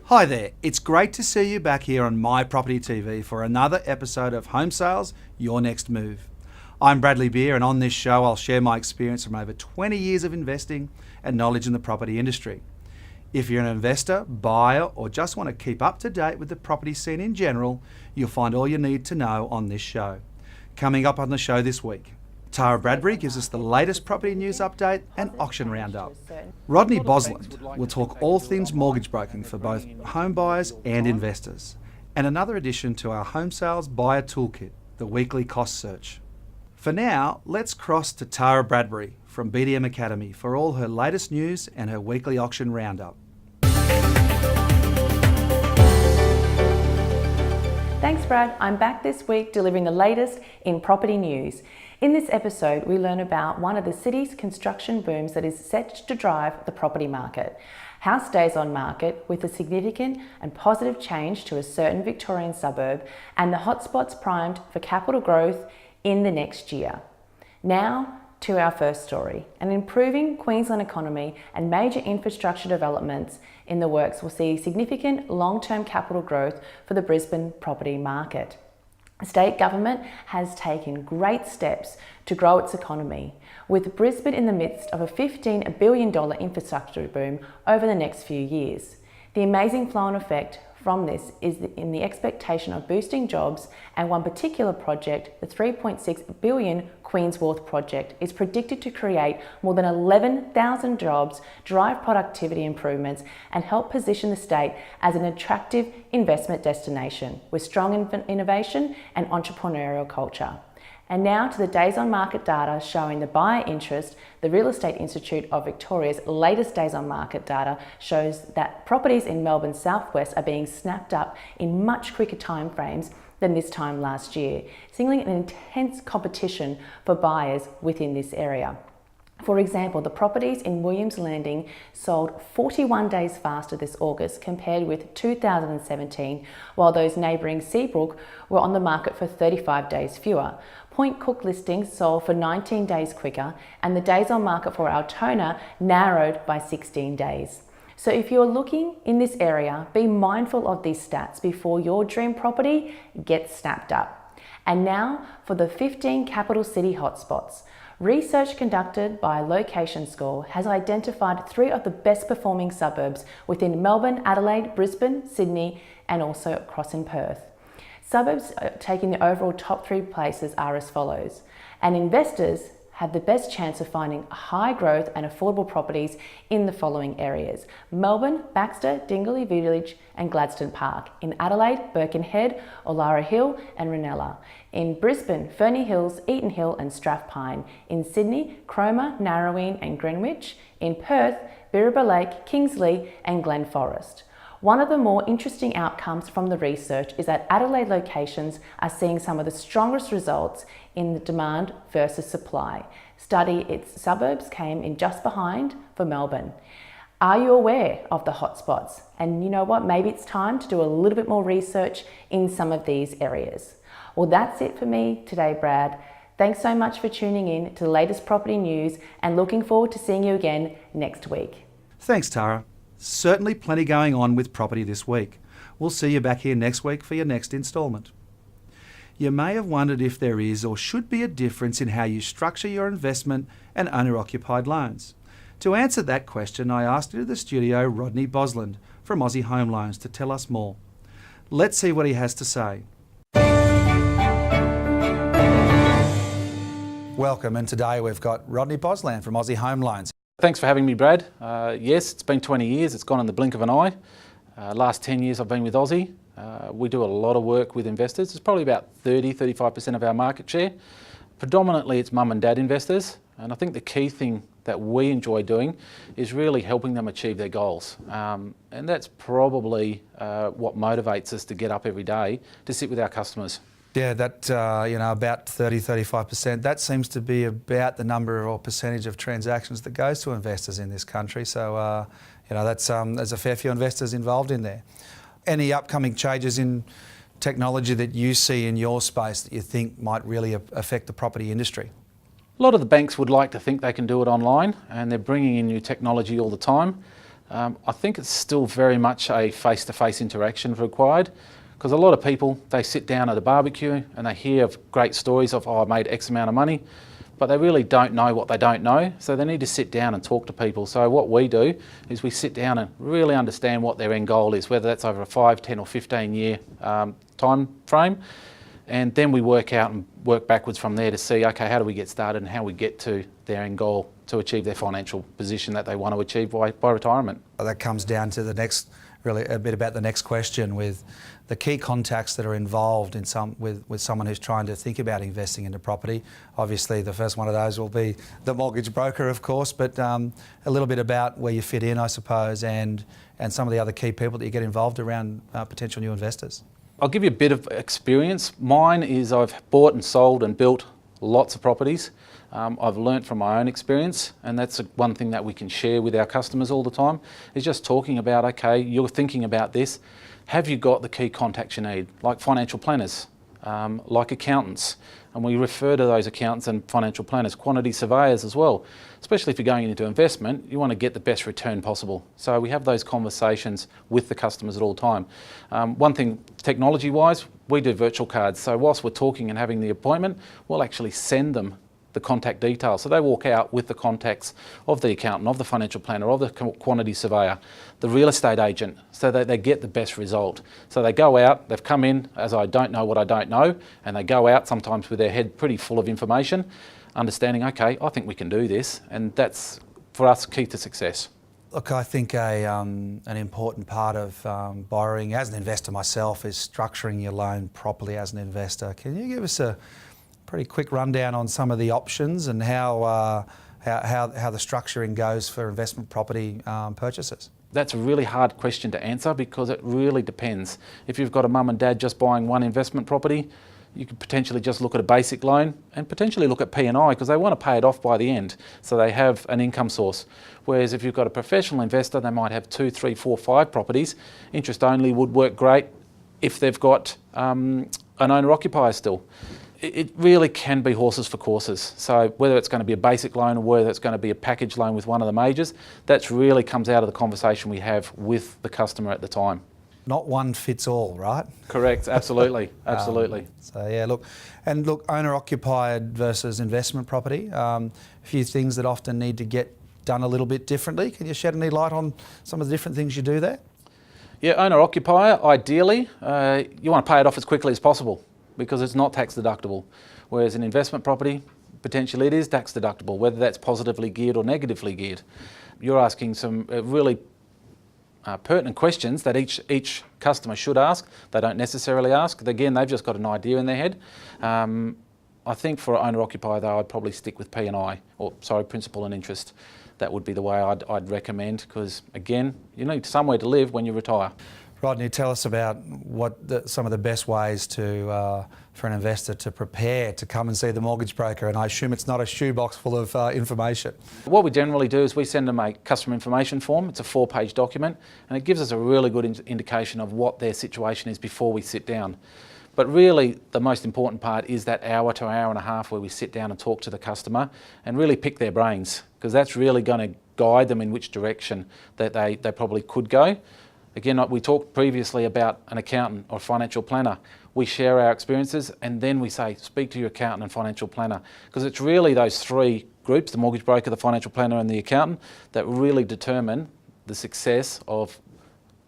Hi there, it's great to see you back here on My Property TV for another episode of Homesales, Your Next Move. I'm Bradley Beer, and on this show I'll share my experience from over 20 years of investing and knowledge in the property industry. If you're an investor, buyer, or just want to keep up to date with the property scene in general, you'll find all you need to know on this show. Coming up on the show this week, Tara Bradbury gives us the latest property news update and auction roundup. Rodney Bosland will talk all things mortgage broking for both home buyers and investors. And another addition to our home sales buyer toolkit, the weekly cost search. For now, let's cross to Tara Bradbury from BDM Academy for all her latest news and her weekly auction roundup. Thanks, Brad. I'm back this week delivering the latest in property news. In this episode, we learn about one of the city's construction booms that is set to drive the property market. House stays on market with a significant and positive change to a certain Victorian suburb, and the hotspots primed for capital growth in the next year. Now to our first story. An improving Queensland economy and major infrastructure developments in the works will see significant long-term capital growth for the Brisbane property market. The state government has taken great steps to grow its economy, with Brisbane in the midst of a $15 billion infrastructure boom over the next few years. The amazing flow-on effect from this is in the expectation of boosting jobs, and one particular project, the $3.6 billion Queen's Wharf project, is predicted to create more than 11,000 jobs, drive productivity improvements, and help position the state as an attractive investment destination with strong innovation and entrepreneurial culture. And now to the days on market data showing the buyer interest. The Real Estate Institute of Victoria's latest days on market data shows that properties in Melbourne's southwest are being snapped up in much quicker timeframes than this time last year, signaling an intense competition for buyers within this area. For example, the properties in Williams Landing sold 41 days faster this August compared with 2017, while those neighbouring Seabrook were on the market for 35 days fewer. Point Cook listings sold for 19 days quicker, and the days on market for Altona narrowed by 16 days. So if you're looking in this area, be mindful of these stats before your dream property gets snapped up. And now for the 15 capital city hotspots. Research conducted by Location Score has identified 3 of the best performing suburbs within Melbourne, Adelaide, Brisbane, Sydney, and also across in Perth. Suburbs taking the overall top 3 places are as follows, and investors have the best chance of finding high growth and affordable properties in the following areas: Melbourne, Baxter, Dingley Village and Gladstone Park. In Adelaide, Birkenhead, Olara Hill and Ranella. In Brisbane, Ferny Hills, Eaton Hill and Strathpine. In Sydney, Cromer, Narroween and Greenwich. In Perth, Birribah Lake, Kingsley and Glen Forest. One of the more interesting outcomes from the research is that Adelaide locations are seeing some of the strongest results in the demand versus supply. Study its suburbs came in just behind for Melbourne. Are you aware of the hotspots? And you know what, maybe it's time to do a little bit more research in some of these areas. Well, that's it for me today, Brad. Thanks so much for tuning in to the latest property news, and looking forward to seeing you again next week. Thanks, Tara. Certainly plenty going on with property this week. We'll see you back here next week for your next instalment. You may have wondered if there is or should be a difference in how you structure your investment and owner-occupied loans. To answer that question, I asked into the studio Rodney Bosland from Aussie Homeloans to tell us more. Let's see what he has to say. Welcome, and today we've got Rodney Bosland from Aussie Homeloans. Thanks for having me, Brad. Yes, it's been 20 years. It's gone in the blink of an eye. Last 10 years I've been with Aussie. We do a lot of work with investors. It's probably about 35% of our market share. Predominantly it's mum and dad investors. And I think the key thing that we enjoy doing is really helping them achieve their goals. And that's probably what motivates us to get up every day to sit with our customers. Yeah, that, about 35%. That seems to be about the number or percentage of transactions that goes to investors in this country. So, there's a fair few investors involved in there. Any upcoming changes in technology that you see in your space that you think might really affect the property industry? A lot of the banks would like to think they can do it online, and they're bringing in new technology all the time. I think it's still very much a face-to-face interaction required, because a lot of people, they sit down at a barbecue and they hear of great stories of, oh, I made X amount of money, but they really don't know what they don't know, so they need to sit down and talk to people. So what we do is we sit down and really understand what their end goal is, whether that's over a 5, 10 or 15 year time frame, and then we work out and work backwards from there to see, okay, how do we get started and how we get to their end goal to achieve their financial position that they want to achieve by retirement. That comes down to the next, really a bit about the next question, with the key contacts that are involved in with someone who's trying to think about investing into property. Obviously the first one of those will be the mortgage broker, of course, but a little bit about where you fit in, I suppose, and some of the other key people that you get involved around potential new investors. I'll give you a bit of experience. Mine is I've bought and sold and built lots of properties. I've learnt from my own experience, and that's one thing that we can share with our customers all the time, is just talking about, okay, you're thinking about this, have you got the key contacts you need, like financial planners, like accountants, and we refer to those accountants and financial planners, quantity surveyors as well. Especially if you're going into investment, you want to get the best return possible. So we have those conversations with the customers at all time. One thing, technology-wise, we do virtual cards. So whilst we're talking and having the appointment, we'll actually send them the contact details. So they walk out with the contacts of the accountant, of the financial planner, of the quantity surveyor, the real estate agent, so that they get the best result. So they go out, they've come in as I don't know what I don't know, and they go out sometimes with their head pretty full of information, understanding, okay, I think we can do this, and that's, for us, key to success. Look, I think an important part of borrowing, as an investor myself, is structuring your loan properly as an investor. Can you give us a pretty quick rundown on some of the options and how the structuring goes for investment property purchases? That's a really hard question to answer, because it really depends. If you've got a mum and dad just buying one investment property, you could potentially just look at a basic loan and potentially look at P&I, because they want to pay it off by the end, so they have an income source. Whereas if you've got a professional investor, they might have 2, 3, 4, 5 properties. Interest only would work great if they've got an owner-occupier still. It really can be horses for courses. So whether it's going to be a basic loan or whether it's going to be a package loan with one of the majors, that really comes out of the conversation we have with the customer at the time. Not one fits all, right? Correct, absolutely, absolutely. So yeah, look, owner-occupied versus investment property, a few things that often need to get done a little bit differently. Can you shed any light on some of the different things you do there? Yeah, owner-occupier, ideally, you want to pay it off as quickly as possible, because it's not tax deductible. Whereas an investment property, potentially it is tax deductible, whether that's positively geared or negatively geared. You're asking some really pertinent questions that each customer should ask. They don't necessarily ask. Again, they've just got an idea in their head. I think for owner-occupier though, I'd probably stick with P&I, or sorry, principal and interest. That would be the way I'd recommend, because again, you need somewhere to live when you retire. Rodney, tell us about some of the best ways for an investor to prepare to come and see the mortgage broker, and I assume it's not a shoebox full of information. What we generally do is we send them a customer information form. It's a 4-page document, and it gives us a really good indication of what their situation is before we sit down. But really, the most important part is that hour to hour and a half where we sit down and talk to the customer and really pick their brains, because that's really going to guide them in which direction that they probably could go. Again, we talked previously about an accountant or financial planner. We share our experiences, and then we say, speak to your accountant and financial planner, because it's really those 3 groups, the mortgage broker, the financial planner and the accountant, that really determine the success of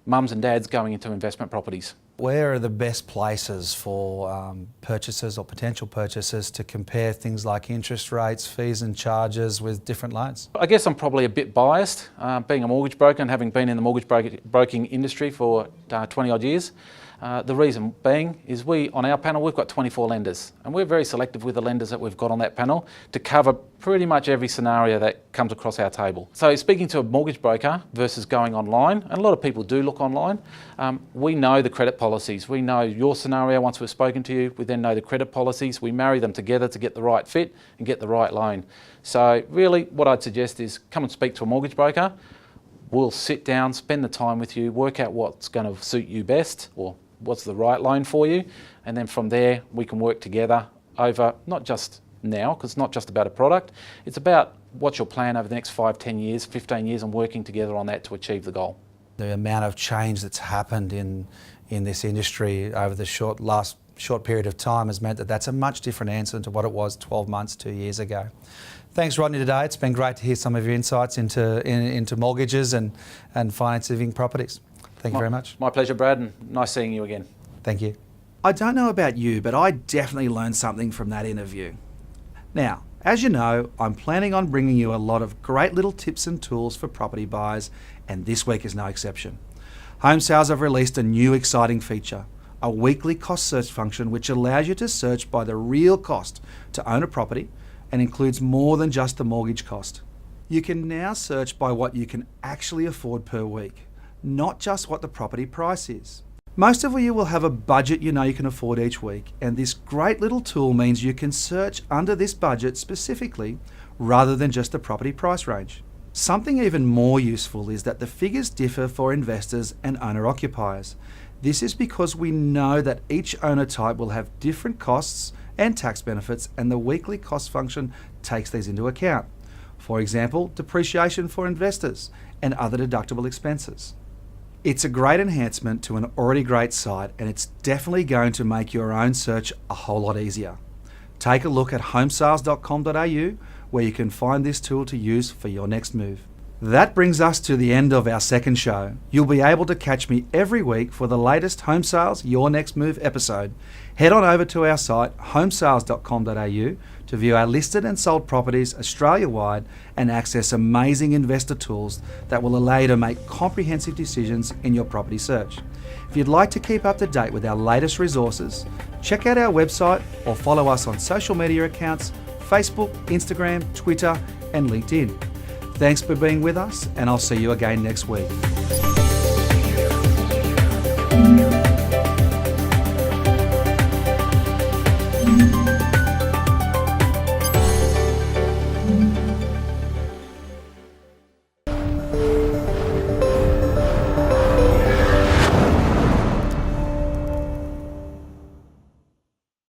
mums and dads going into investment properties. Where are the best places for purchasers or potential purchasers to compare things like interest rates, fees and charges with different loans? I guess I'm probably a bit biased, being a mortgage broker and having been in the mortgage broking industry for 20 odd years. The reason being is on our panel, we've got 24 lenders, and we're very selective with the lenders that we've got on that panel to cover pretty much every scenario that comes across our table. So speaking to a mortgage broker versus going online, and a lot of people do look online, we know the credit policies. We know your scenario once we've spoken to you. We then know the credit policies. We marry them together to get the right fit and get the right loan. So really what I'd suggest is come and speak to a mortgage broker. We'll sit down, spend the time with you, work out what's going to suit you best, or what's the right loan for you, and then from there we can work together over not just now, because it's not just about a product, it's about what's your plan over the next 5, 10 years, 15 years, and working together on that to achieve the goal. The amount of change that's happened in this industry over the short period of time has meant that that's a much different answer to what it was 12 months, 2 years ago. Thanks, Rodney, today. It's been great to hear some of your insights into mortgages and financing properties. Thank you very much. My pleasure, Brad, and nice seeing you again. Thank you. I don't know about you, but I definitely learned something from that interview. Now, as you know, I'm planning on bringing you a lot of great little tips and tools for property buyers, and this week is no exception. Homesales have released a new exciting feature, a weekly cost search function which allows you to search by the real cost to own a property and includes more than just the mortgage cost. You can now search by what you can actually afford per week, not just what the property price is. Most of you will have a budget you know you can afford each week, and this great little tool means you can search under this budget specifically rather than just the property price range. Something even more useful is that the figures differ for investors and owner-occupiers. This is because we know that each owner type will have different costs and tax benefits, and the weekly cost function takes these into account. For example, depreciation for investors and other deductible expenses. It's a great enhancement to an already great site, and it's definitely going to make your own search a whole lot easier. Take a look at homesales.com.au where you can find this tool to use for your next move. That brings us to the end of our second show. You'll be able to catch me every week for the latest Home Sales Your Next Move episode. Head on over to our site, homesales.com.au, to view our listed and sold properties Australia-wide and access amazing investor tools that will allow you to make comprehensive decisions in your property search. If you'd like to keep up to date with our latest resources, check out our website or follow us on social media accounts, Facebook, Instagram, Twitter, and LinkedIn. Thanks for being with us, and I'll see you again next week.